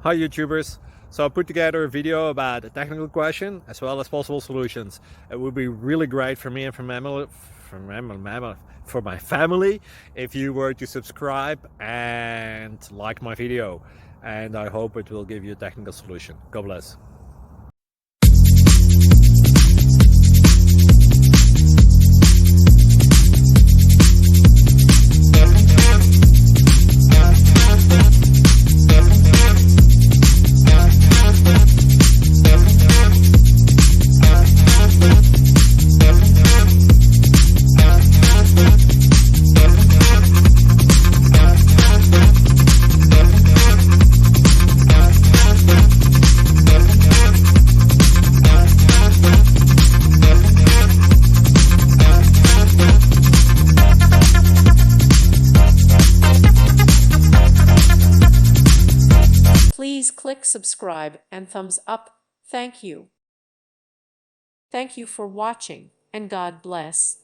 Hi YouTubers! So I put together a video about a technical question as well as possible solutions. It would be really great for me and for my family if you were to subscribe and like my video, and I hope it will give you a technical solution. God bless. Please click subscribe and thumbs up. Thank you. Thank you for watching, and God bless.